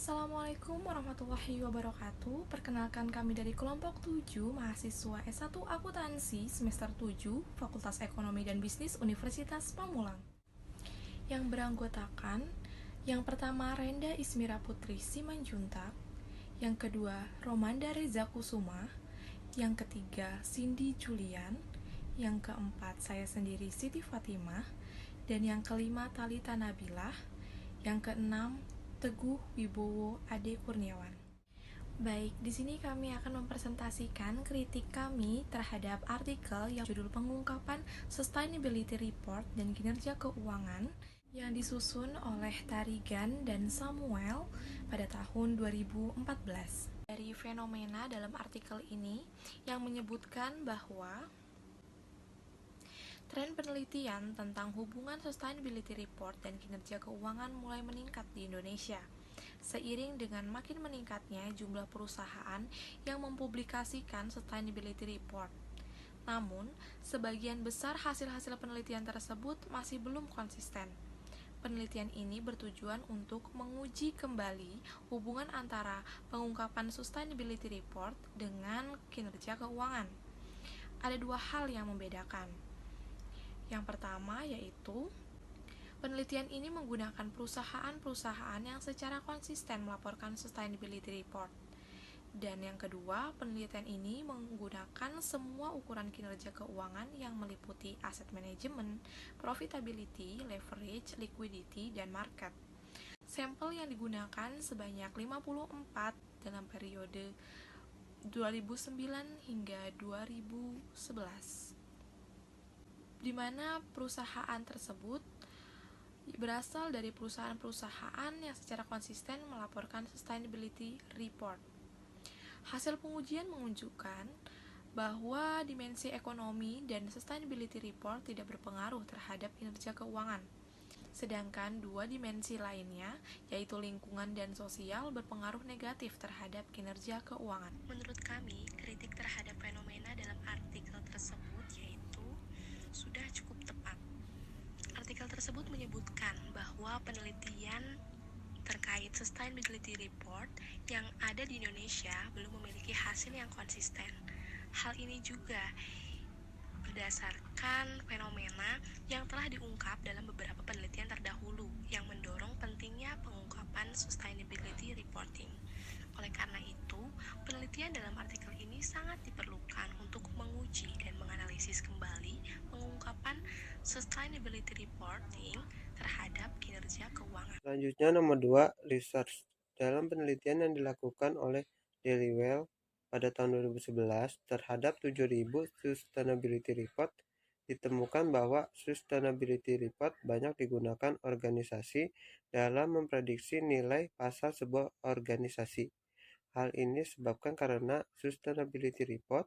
Assalamualaikum warahmatullahi wabarakatuh. Perkenalkan kami dari kelompok 7 mahasiswa S1 Akuntansi semester 7 Fakultas Ekonomi dan Bisnis Universitas Pamulang. Yang beranggotakan yang pertama Renda Ismira Putri Simanjuntak, yang kedua Romanda Reza Kusuma, yang ketiga Cindy Julian, yang keempat saya sendiri Siti Fatimah, dan yang kelima Talita Nabilah, yang keenam Teguh Wibowo Ade Kurniawan. Baik, di sini kami akan mempresentasikan kritik kami terhadap artikel yang judul pengungkapan Sustainability Report dan kinerja keuangan yang disusun oleh Tarigan dan Samuel pada tahun 2014. Dari fenomena dalam artikel ini yang menyebutkan bahwa tren penelitian tentang hubungan Sustainability Report dan kinerja keuangan mulai meningkat di Indonesia, seiring dengan makin meningkatnya jumlah perusahaan yang mempublikasikan Sustainability Report. Namun, sebagian besar hasil-hasil penelitian tersebut masih belum konsisten. Penelitian ini bertujuan untuk menguji kembali hubungan antara pengungkapan Sustainability Report dengan kinerja keuangan. Ada dua hal yang membedakan. Yang pertama yaitu penelitian ini menggunakan perusahaan-perusahaan yang secara konsisten melaporkan Sustainability Report. Dan yang kedua, penelitian ini menggunakan semua ukuran kinerja keuangan yang meliputi asset management, profitability, leverage, liquidity, dan market. Sampel yang digunakan sebanyak 54 dalam periode 2009 hingga 2011. Di mana perusahaan tersebut berasal dari perusahaan-perusahaan yang secara konsisten melaporkan Sustainability Report. Hasil pengujian menunjukkan bahwa dimensi ekonomi dan Sustainability Report tidak berpengaruh terhadap kinerja keuangan. Sedangkan dua dimensi lainnya, yaitu lingkungan dan sosial, berpengaruh negatif terhadap kinerja keuangan. Menurut kami, kritik terhadap fenomena dalam artikel tersebut yaitu sudah cukup tepat. Artikel tersebut menyebutkan bahwa penelitian terkait Sustainability Report yang ada di Indonesia belum memiliki hasil yang konsisten. Hal ini juga berdasarkan fenomena yang telah diungkap dalam beberapa penelitian terdahulu yang mendorong pentingnya pengungkapan Sustainability Reporting. Oleh karena itu, penelitian dalam artikel ini sangat diperlukan untuk menguji dan menganalisis kembali pengungkapan Sustainability Reporting terhadap kinerja keuangan. Selanjutnya nomor 2, research. Dalam penelitian yang dilakukan oleh Dailywell pada tahun 2011 terhadap 7.000 sustainability report, ditemukan bahwa sustainability report banyak digunakan organisasi dalam memprediksi nilai pasar sebuah organisasi. Hal ini disebabkan karena sustainability report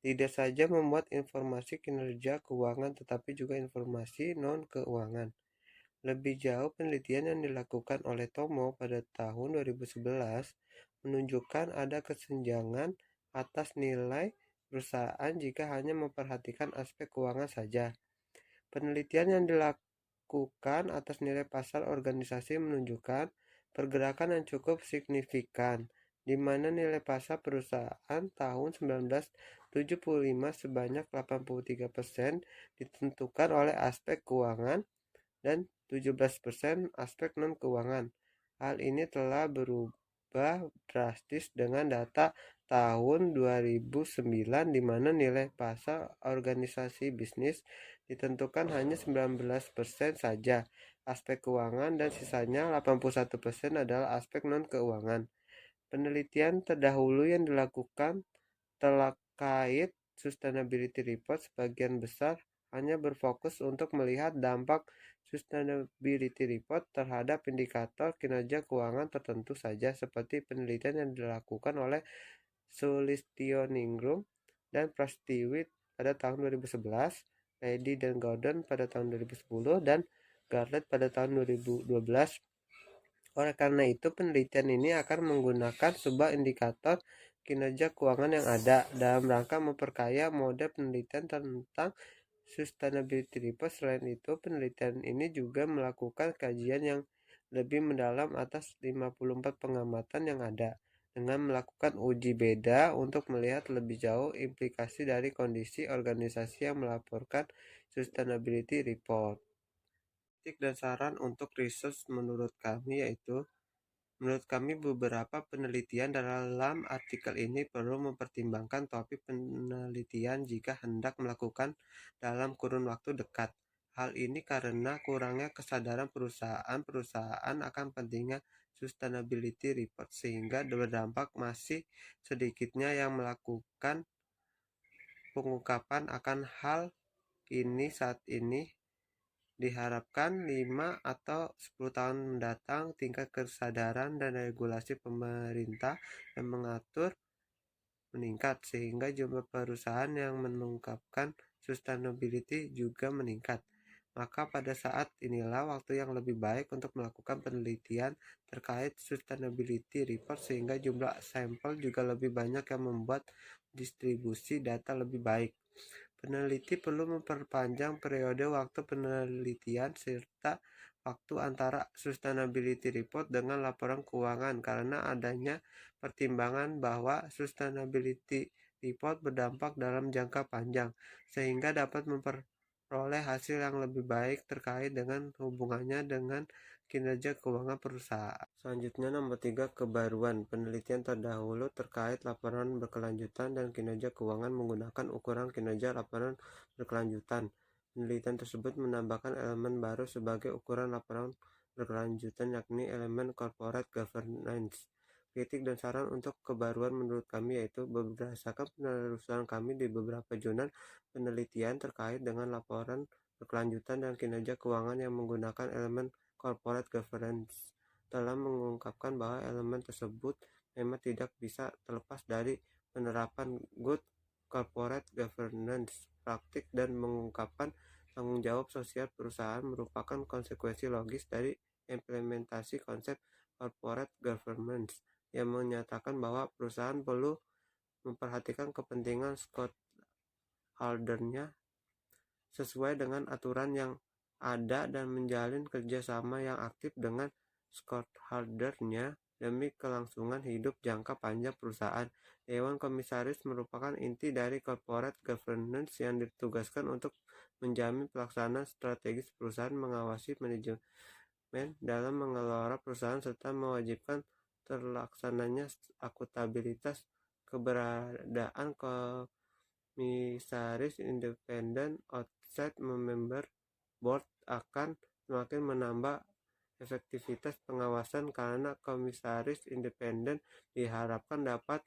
tidak saja memuat informasi kinerja keuangan tetapi juga informasi non-keuangan. Lebih jauh, penelitian yang dilakukan oleh Tomo pada tahun 2011 menunjukkan ada kesenjangan atas nilai perusahaan jika hanya memperhatikan aspek keuangan saja. Penelitian yang dilakukan atas nilai pasar organisasi menunjukkan pergerakan yang cukup signifikan, di mana nilai pasar perusahaan tahun 1975 sebanyak 83% ditentukan oleh aspek keuangan dan 17% aspek non-keuangan. Hal ini telah berubah drastis dengan data tahun 2009 di mana nilai pasar organisasi bisnis ditentukan hanya 19% saja aspek keuangan dan sisanya 81% adalah aspek non-keuangan. Penelitian terdahulu yang dilakukan terkait Sustainability Report sebagian besar hanya berfokus untuk melihat dampak Sustainability Report terhadap indikator kinerja keuangan tertentu saja, seperti penelitian yang dilakukan oleh Sulistioningrum dan Prastiwit pada tahun 2011, Lady dan Gordon pada tahun 2010, dan Garlett pada tahun 2012. Oleh karena itu, penelitian ini akan menggunakan sebuah indikator kinerja keuangan yang ada dalam rangka memperkaya model penelitian tentang Sustainability Report. Selain itu, penelitian ini juga melakukan kajian yang lebih mendalam atas 54 pengamatan yang ada, dengan melakukan uji beda untuk melihat lebih jauh implikasi dari kondisi organisasi yang melaporkan sustainability report. Kritik dan saran untuk research menurut kami yaitu, menurut kami beberapa penelitian dalam artikel ini perlu mempertimbangkan topik penelitian jika hendak melakukan dalam kurun waktu dekat. Hal ini karena kurangnya kesadaran perusahaan akan pentingnya sustainability report sehingga berdampak masih sedikitnya yang melakukan pengungkapan akan hal ini saat ini. Diharapkan 5 atau 10 tahun mendatang tingkat kesadaran dan regulasi pemerintah yang mengatur meningkat sehingga jumlah perusahaan yang mengungkapkan sustainability juga meningkat. Maka pada saat inilah waktu yang lebih baik untuk melakukan penelitian terkait sustainability report sehingga jumlah sampel juga lebih banyak yang membuat distribusi data lebih baik. Peneliti perlu memperpanjang periode waktu penelitian serta waktu antara sustainability report dengan laporan keuangan karena adanya pertimbangan bahwa sustainability report berdampak dalam jangka panjang sehingga dapat memperoleh hasil yang lebih baik terkait dengan hubungannya dengan kinerja keuangan perusahaan. Selanjutnya nomor 3, kebaruan. Penelitian terdahulu terkait laporan berkelanjutan dan kinerja keuangan menggunakan ukuran kinerja laporan berkelanjutan. Penelitian tersebut menambahkan elemen baru sebagai ukuran laporan berkelanjutan yakni elemen corporate governance. Kritik dan saran untuk kebaruan menurut kami yaitu berdasarkan penelusuran kami di beberapa jurnal penelitian terkait dengan laporan berkelanjutan dan kinerja keuangan yang menggunakan elemen corporate governance telah mengungkapkan bahwa elemen tersebut memang tidak bisa terlepas dari penerapan good corporate governance praktik dan mengungkapkan tanggung jawab sosial perusahaan merupakan konsekuensi logis dari implementasi konsep corporate governance yang menyatakan bahwa perusahaan perlu memperhatikan kepentingan stakeholder-nya sesuai dengan aturan yang ada dan menjalin kerjasama yang aktif dengan stakeholder-nya demi kelangsungan hidup jangka panjang perusahaan. Dewan Komisaris merupakan inti dari corporate governance yang ditugaskan untuk menjamin pelaksanaan strategis perusahaan, mengawasi manajemen dalam mengelola perusahaan, serta mewajibkan terlaksananya akuntabilitas. Keberadaan komisaris independen outside member board akan semakin menambah efektivitas pengawasan karena komisaris independen diharapkan dapat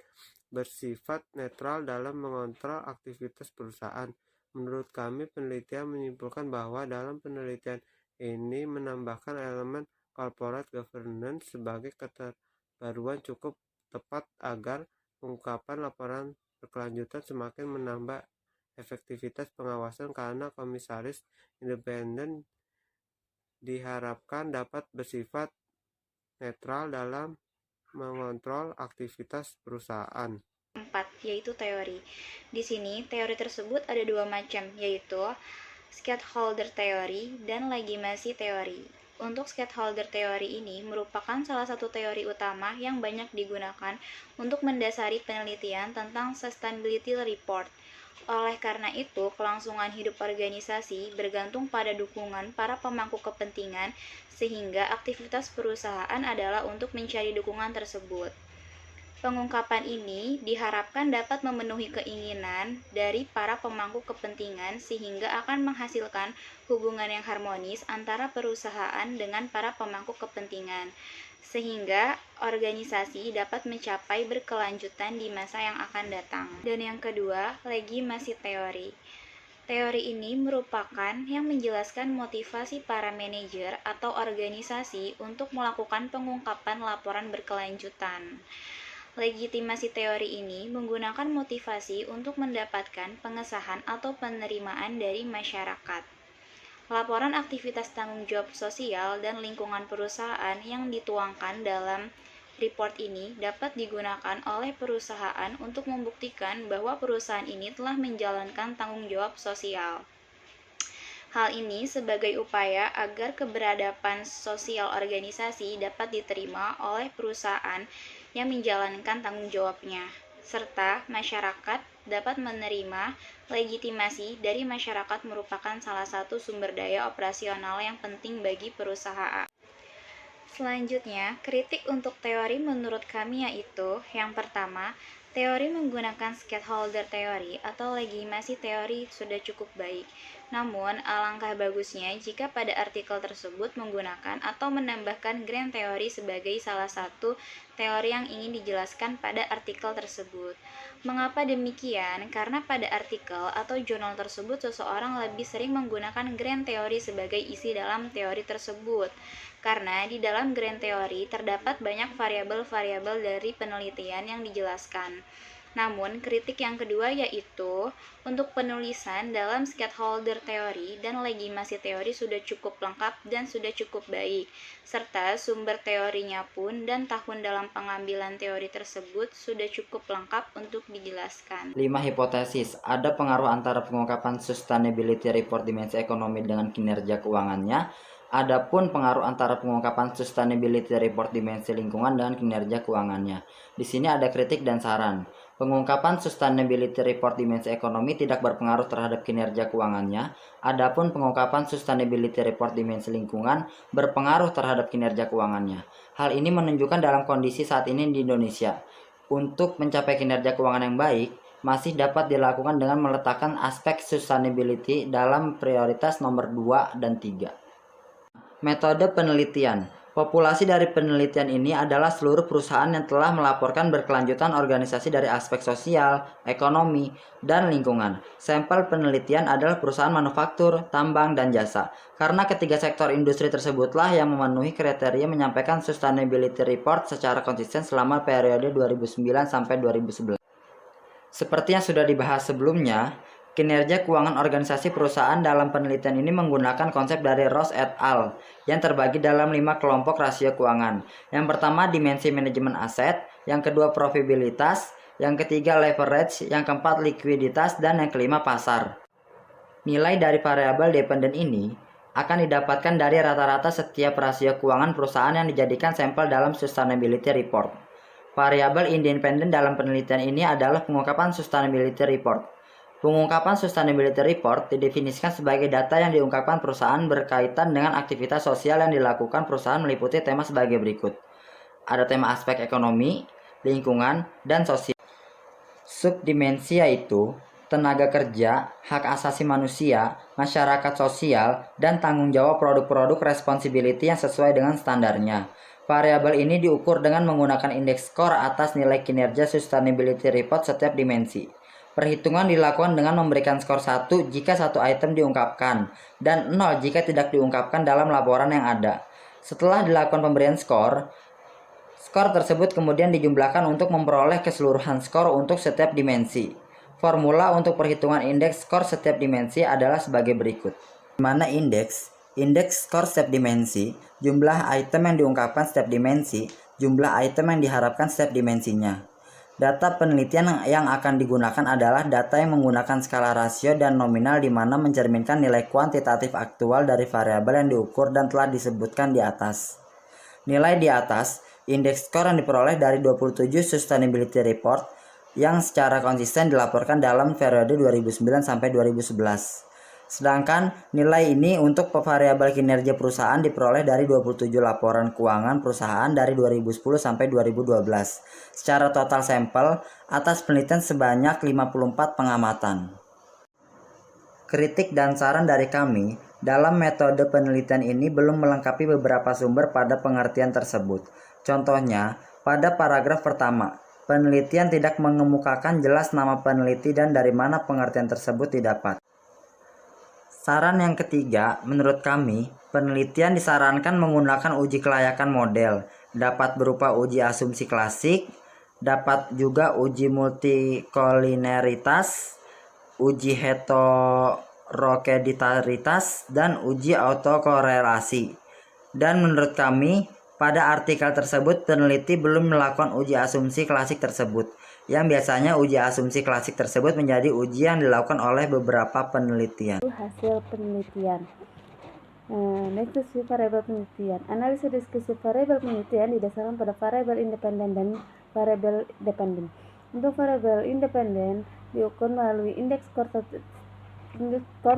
bersifat netral dalam mengontrol aktivitas perusahaan. Menurut kami, penelitian menyimpulkan bahwa dalam penelitian ini menambahkan elemen corporate governance sebagai keterbaruan cukup tepat agar pengungkapan laporan berkelanjutan semakin menambah efektivitas pengawasan karena komisaris independen diharapkan dapat bersifat netral dalam mengontrol aktivitas perusahaan. 4, yaitu teori. Di sini, teori tersebut ada dua macam, yaitu stakeholder theory dan legitimasi teori. Untuk stakeholder theory ini merupakan salah satu teori utama yang banyak digunakan untuk mendasari penelitian tentang sustainability report. Oleh karena itu, kelangsungan hidup organisasi bergantung pada dukungan para pemangku kepentingan, sehingga aktivitas perusahaan adalah untuk mencari dukungan tersebut. Pengungkapan ini diharapkan dapat memenuhi keinginan dari para pemangku kepentingan sehingga akan menghasilkan hubungan yang harmonis antara perusahaan dengan para pemangku kepentingan, sehingga organisasi dapat mencapai berkelanjutan di masa yang akan datang. Dan yang kedua, legitimasi teori. Teori ini merupakan yang menjelaskan motivasi para manajer atau organisasi untuk melakukan pengungkapan laporan berkelanjutan. Legitimasi teori ini menggunakan motivasi untuk mendapatkan pengesahan atau penerimaan dari masyarakat. Laporan aktivitas tanggung jawab sosial dan lingkungan perusahaan yang dituangkan dalam report ini dapat digunakan oleh perusahaan untuk membuktikan bahwa perusahaan ini telah menjalankan tanggung jawab sosial. Hal ini sebagai upaya agar keberadaban sosial organisasi dapat diterima oleh perusahaan yang menjalankan tanggung jawabnya, serta masyarakat dapat menerima legitimasi dari masyarakat merupakan salah satu sumber daya operasional yang penting bagi perusahaan. Selanjutnya, kritik untuk teori menurut kami yaitu yang pertama, teori menggunakan stakeholder teori atau legitimasi teori sudah cukup baik. Namun, alangkah bagusnya jika pada artikel tersebut menggunakan atau menambahkan grand teori sebagai salah satu teori yang ingin dijelaskan pada artikel tersebut. Mengapa demikian? Karena pada artikel atau jurnal tersebut seseorang lebih sering menggunakan grand teori sebagai isi dalam teori tersebut. Karena di dalam grand teori terdapat banyak variabel-variabel dari penelitian yang dijelaskan. Namun, kritik yang kedua yaitu untuk penulisan dalam stakeholder teori dan legitimasi teori sudah cukup lengkap dan sudah cukup baik, serta sumber teorinya pun dan tahun dalam pengambilan teori tersebut sudah cukup lengkap untuk dijelaskan. 5 hipotesis. Ada pengaruh antara pengungkapan sustainability report dimensi ekonomi dengan kinerja keuangannya. Adapun pengaruh antara pengungkapan sustainability report dimensi lingkungan dengan kinerja keuangannya. Di sini ada kritik dan saran. Pengungkapan sustainability report dimensi ekonomi tidak berpengaruh terhadap kinerja keuangannya. Adapun pengungkapan sustainability report dimensi lingkungan berpengaruh terhadap kinerja keuangannya. Hal ini menunjukkan dalam kondisi saat ini di Indonesia, untuk mencapai kinerja keuangan yang baik, masih dapat dilakukan dengan meletakkan aspek sustainability dalam prioritas nomor 2 dan 3. Metode penelitian. Populasi dari penelitian ini adalah seluruh perusahaan yang telah melaporkan berkelanjutan organisasi dari aspek sosial, ekonomi, dan lingkungan. Sampel penelitian adalah perusahaan manufaktur, tambang, dan jasa. Karena ketiga sektor industri tersebutlah yang memenuhi kriteria menyampaikan sustainability report secara konsisten selama periode 2009 sampai 2011. Seperti yang sudah dibahas sebelumnya, kinerja keuangan organisasi perusahaan dalam penelitian ini menggunakan konsep dari Ross et al. Yang terbagi dalam 5 kelompok rasio keuangan. Yang pertama dimensi manajemen aset, yang kedua profitabilitas, yang ketiga leverage, yang keempat likuiditas, dan yang kelima pasar. Nilai dari variabel dependen ini akan didapatkan dari rata-rata setiap rasio keuangan perusahaan yang dijadikan sampel dalam sustainability report. Variabel independen dalam penelitian ini adalah pengungkapan sustainability report. Pengungkapan sustainability report didefinisikan sebagai data yang diungkapkan perusahaan berkaitan dengan aktivitas sosial yang dilakukan perusahaan meliputi tema sebagai berikut. Ada tema aspek ekonomi, lingkungan, dan sosial. Subdimensi yaitu tenaga kerja, hak asasi manusia, masyarakat sosial, dan tanggung jawab produk-produk responsibility yang sesuai dengan standarnya. Variabel ini diukur dengan menggunakan indeks skor atas nilai kinerja sustainability report setiap dimensi. Perhitungan dilakukan dengan memberikan skor 1 jika satu item diungkapkan, dan 0 jika tidak diungkapkan dalam laporan yang ada. Setelah dilakukan pemberian skor tersebut kemudian dijumlahkan untuk memperoleh keseluruhan skor untuk setiap dimensi. Formula untuk perhitungan indeks skor setiap dimensi adalah sebagai berikut. Di mana indeks skor setiap dimensi, jumlah item yang diungkapkan setiap dimensi, jumlah item yang diharapkan setiap dimensinya. Data penelitian yang akan digunakan adalah data yang menggunakan skala rasio dan nominal di mana mencerminkan nilai kuantitatif aktual dari variabel yang diukur dan telah disebutkan di atas. Nilai di atas, indeks skor yang diperoleh dari 27 sustainability report yang secara konsisten dilaporkan dalam periode 2009 sampai 2011. Sedangkan nilai ini untuk variabel kinerja perusahaan diperoleh dari 27 laporan keuangan perusahaan dari 2010 sampai 2012. Secara total sampel atas penelitian sebanyak 54 pengamatan. Kritik dan saran dari kami dalam metode penelitian ini belum melengkapi beberapa sumber pada pengertian tersebut. Contohnya, pada paragraf pertama, penelitian tidak mengemukakan jelas nama peneliti dan dari mana pengertian tersebut didapat. Saran yang ketiga, menurut kami, penelitian disarankan menggunakan uji kelayakan model. Dapat berupa uji asumsi klasik, dapat juga uji multikolineritas, uji heterokeditaritas, dan uji autokorelasi. Dan menurut kami, pada artikel tersebut peneliti belum melakukan uji asumsi klasik tersebut. yang biasanya uji asumsi klasik tersebut menjadi uji yang dilakukan oleh beberapa penelitian. Hasil penelitian. Diskusi variabel penelitian. Analisis diskusi variabel penelitian didasarkan pada variabel independen dan variabel dependen. Untuk variabel independen diukur melalui indeks skor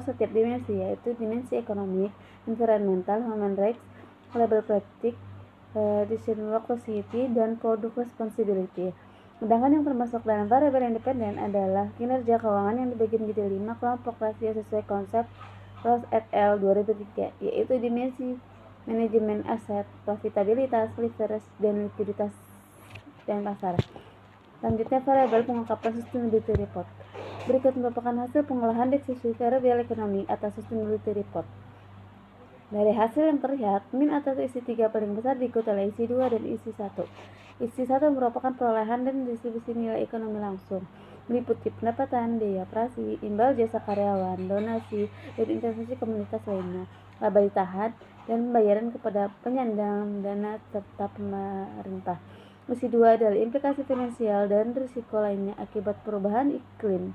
setiap dimensi, yaitu dimensi ekonomi, environmental, human rights, label praktik, decision work velocity, dan product responsibility. Sedangkan yang termasuk dalam variabel independen adalah kinerja keuangan yang dibagi menjadi 5 kelompok rasio sesuai konsep Ross et al. 2003, yaitu dimensi manajemen aset, profitabilitas, leverage, dan likuiditas dan pasar. Selanjutnya, variabel pengungkapan sustainability report. Berikut merupakan hasil pengolahan diskusi variabel ekonomi atas sustainability report. Dari hasil yang terlihat, min atas isi 3 paling besar diikuti oleh isi 2 dan isi 1. Isi 1 merupakan perolehan dan distribusi nilai ekonomi langsung, meliputi pendapatan, biaya operasi, imbal jasa karyawan, donasi, dan investasi komunitas lainnya, laba ditahan, dan pembayaran kepada penyandang dana serta pemerintah. Isi 2 adalah implikasi finansial dan risiko lainnya akibat perubahan iklim,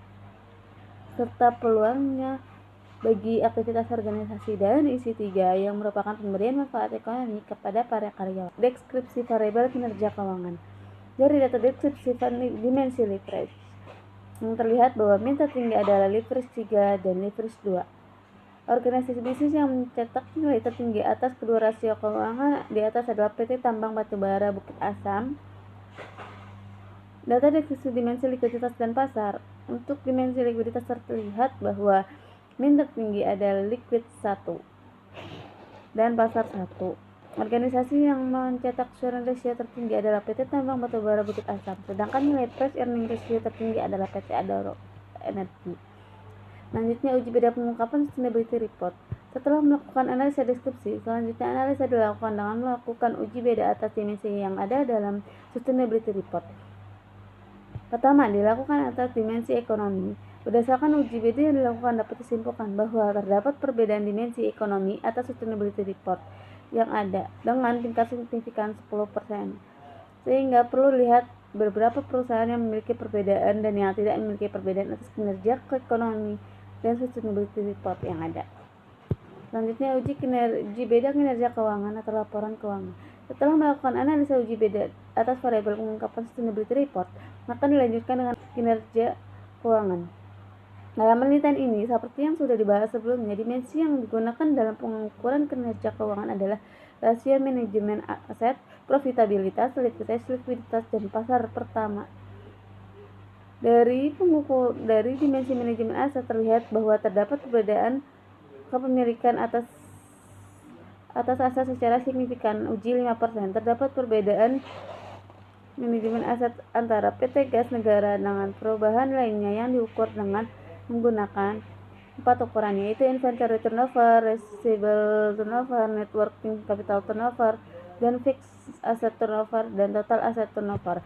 serta peluangnya bagi aktivitas organisasi, dan isi 3 yang merupakan pemberian manfaat ekonomi kepada para karyawan. Deskripsi variabel kinerja keuangan. Dari data deskripsi dimensi leverage, yang terlihat bahwa min tertinggi adalah leverage 3 dan leverage 2. Organisasi bisnis yang mencetak nilai tertinggi atas kedua rasio keuangan di atas adalah PT Tambang Batubara Bukit Asam. Data deskripsi dimensi likuiditas dan pasar. Untuk dimensi likuiditas terlihat bahwa min tertinggi adalah liquid 1 dan pasar 1. Organisasi yang mencetak sharing ratio tertinggi adalah PT Tambang Batubara Bukit Asam, sedangkan nilai price earning ratio tertinggi adalah PT Adaro Energi. Selanjutnya, uji beda pengungkapan sustainability report. Setelah melakukan analisa deskripsi, selanjutnya analisa dilakukan dengan melakukan uji beda atas dimensi yang ada dalam sustainability report. Pertama, dilakukan atas dimensi ekonomi. Berdasarkan uji beda yang dilakukan dapat disimpulkan bahwa terdapat perbedaan dimensi ekonomi atas sustainability report yang ada dengan tingkat signifikan 10%. Sehingga perlu lihat beberapa perusahaan yang memiliki perbedaan dan yang tidak memiliki perbedaan atas kinerja ekonomi dan sustainability report yang ada. Selanjutnya, uji beda kinerja keuangan atau laporan keuangan. Setelah melakukan analisa uji beda atas variabel pengungkapan sustainability report, maka dilanjutkan dengan kinerja keuangan. Dalam penelitian ini, seperti yang sudah dibahas sebelumnya, dimensi yang digunakan dalam pengukuran kinerja keuangan adalah rasio manajemen aset, profitabilitas, likuiditas, dan pasar pertama. Dari dimensi manajemen aset terlihat bahwa terdapat perbedaan kepemilikan atas aset secara signifikan, uji 5%. Terdapat perbedaan manajemen aset antara PT Gas Negara dengan perubahan lainnya yang diukur dengan menggunakan 4 ukuran, yaitu inventory turnover, receivable turnover, net working capital turnover, dan fixed asset turnover, dan total asset turnover.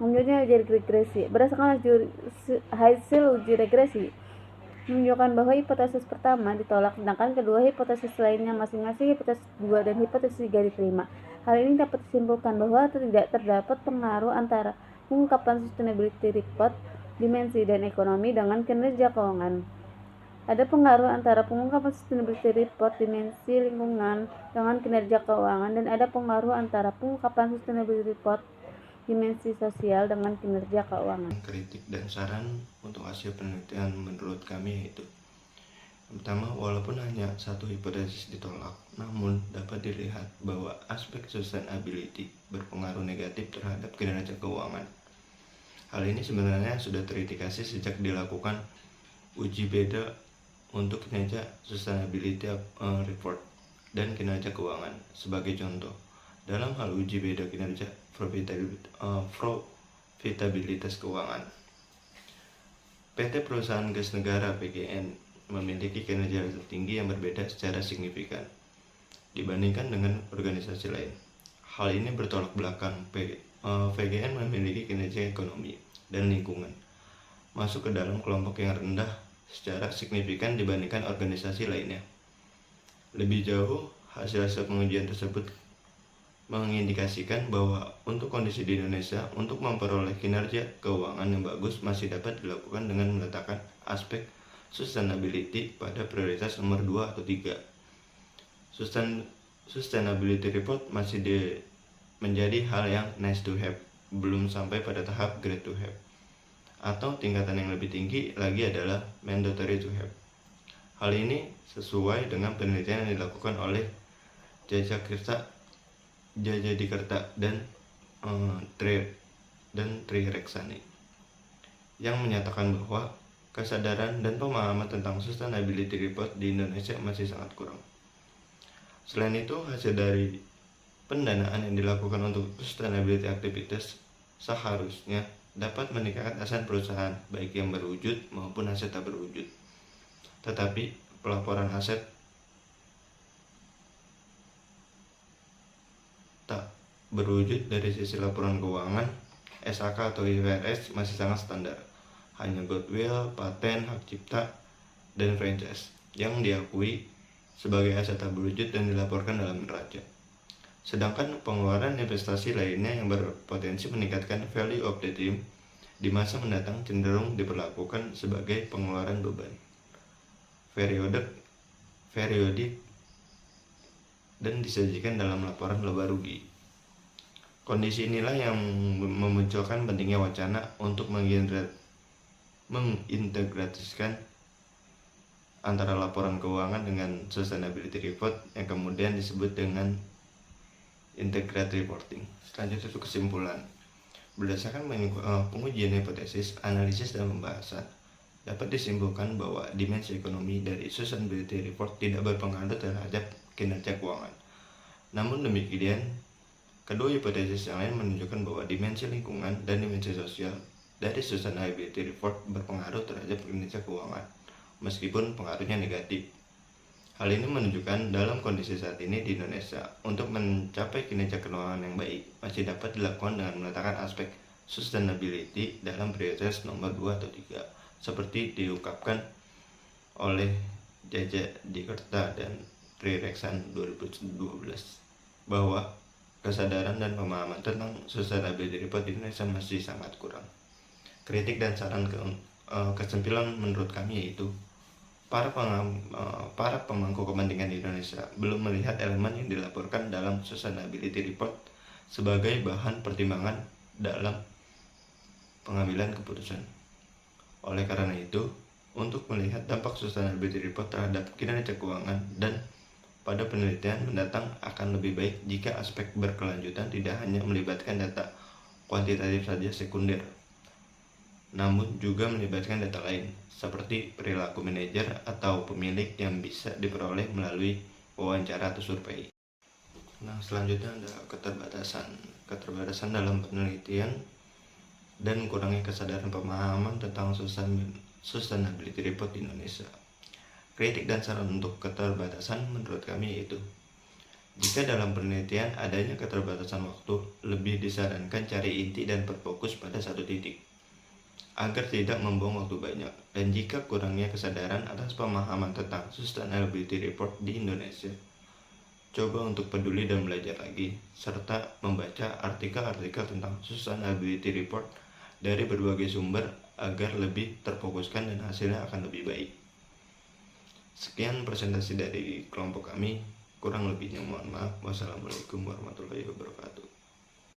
Selanjutnya, uji regresi. Berdasarkan hasil uji regresi menunjukkan bahwa hipotesis pertama ditolak, sedangkan kedua hipotesis lainnya, masing-masing hipotesis 2 dan hipotesis 3 diterima. Hal ini dapat disimpulkan bahwa tidak terdapat pengaruh antara pengungkapan sustainability report, dimensi, dan ekonomi dengan kinerja keuangan. Ada pengaruh antara pengungkapan sustainability report, dimensi lingkungan dengan kinerja keuangan, dan ada pengaruh antara pengungkapan sustainability report, dimensi sosial dengan kinerja keuangan. Kritik dan saran untuk hasil penelitian menurut kami yaitu: pertama, walaupun hanya satu hipotesis ditolak, namun dapat dilihat bahwa aspek sustainability berpengaruh negatif terhadap kinerja keuangan. Hal ini sebenarnya sudah terindikasi sejak dilakukan uji beda untuk kinerja sustainability report dan kinerja keuangan. Sebagai contoh, dalam hal uji beda kinerja profitabilitas keuangan, PT Perusahaan Gas Negara (PGN) memiliki kinerja tertinggi yang berbeda secara signifikan dibandingkan dengan organisasi lain. Hal ini bertolak belakang. PGN memiliki kinerja ekonomi dan lingkungan masuk ke dalam kelompok yang rendah secara signifikan dibandingkan organisasi lainnya. Lebih jauh, hasil pengujian tersebut mengindikasikan bahwa untuk kondisi di Indonesia untuk memperoleh kinerja keuangan yang bagus masih dapat dilakukan dengan meletakkan aspek sustainability pada prioritas nomor 2 atau 3. Sustainability report masih menjadi hal yang nice to have, belum sampai pada tahap great to have. Atau tingkatan yang lebih tinggi lagi adalah mandatory to have. Hal ini sesuai dengan penelitian yang dilakukan oleh Jajadikerta dan Trireksani yang menyatakan bahwa kesadaran dan pemahaman tentang sustainability report di Indonesia masih sangat kurang. Selain itu, hasil dari pendanaan yang dilakukan untuk sustainability activities seharusnya dapat meningkatkan aset perusahaan baik yang berwujud maupun aset tak berwujud. Tetapi pelaporan aset tak berwujud dari sisi laporan keuangan SAK atau IFRS masih sangat standar. Hanya goodwill, paten, hak cipta, dan franchise yang diakui sebagai aset tak berwujud dan dilaporkan dalam neraca. Sedangkan pengeluaran investasi lainnya yang berpotensi meningkatkan value of the team di masa mendatang cenderung diperlakukan sebagai pengeluaran beban periodik dan disajikan dalam laporan laba rugi. Kondisi inilah yang memunculkan pentingnya wacana untuk mengintegrasikan antara laporan keuangan dengan sustainability report yang kemudian disebut dengan integrated reporting. Selanjutnya itu kesimpulan. Berdasarkan pengujian hipotesis, analisis, dan pembahasan, dapat disimpulkan bahwa dimensi ekonomi dari sustainability report tidak berpengaruh terhadap kinerja keuangan. Namun demikian, kedua hipotesis yang lain menunjukkan bahwa dimensi lingkungan dan dimensi sosial dari sustainability report berpengaruh terhadap kinerja keuangan, meskipun pengaruhnya negatif. Hal ini menunjukkan dalam kondisi saat ini di Indonesia, untuk mencapai kinerja keuangan yang baik, masih dapat dilakukan dengan meletakkan aspek sustainability dalam prioritas nomor 2 atau 3, seperti diungkapkan oleh Jajadikerta dan Trireksan 2012, bahwa kesadaran dan pemahaman tentang sustainability report di Indonesia masih sangat kurang. Kritik dan saran kesimpulan menurut kami yaitu para pemangku kepentingan di Indonesia belum melihat elemen yang dilaporkan dalam sustainability report sebagai bahan pertimbangan dalam pengambilan keputusan. Oleh karena itu, untuk melihat dampak sustainability report terhadap kinerja keuangan dan pada penelitian mendatang akan lebih baik jika aspek berkelanjutan tidak hanya melibatkan data kuantitatif saja sekunder, namun juga melibatkan data lain seperti perilaku manajer atau pemilik yang bisa diperoleh melalui wawancara atau survei. Nah, selanjutnya ada keterbatasan dalam penelitian dan kurangnya kesadaran pemahaman tentang sustainability report di Indonesia. Kritik dan saran untuk keterbatasan menurut kami yaitu, jika dalam penelitian adanya keterbatasan waktu, lebih disarankan cari inti dan berfokus pada satu titik, agar tidak membuang waktu banyak. Dan jika kurangnya kesadaran atas pemahaman tentang sustainability report di Indonesia, coba untuk peduli dan belajar lagi, serta membaca artikel-artikel tentang sustainability report dari berbagai sumber agar lebih terfokuskan dan hasilnya akan lebih baik. Sekian presentasi dari kelompok kami, kurang lebihnya mohon maaf. Wassalamualaikum warahmatullahi wabarakatuh.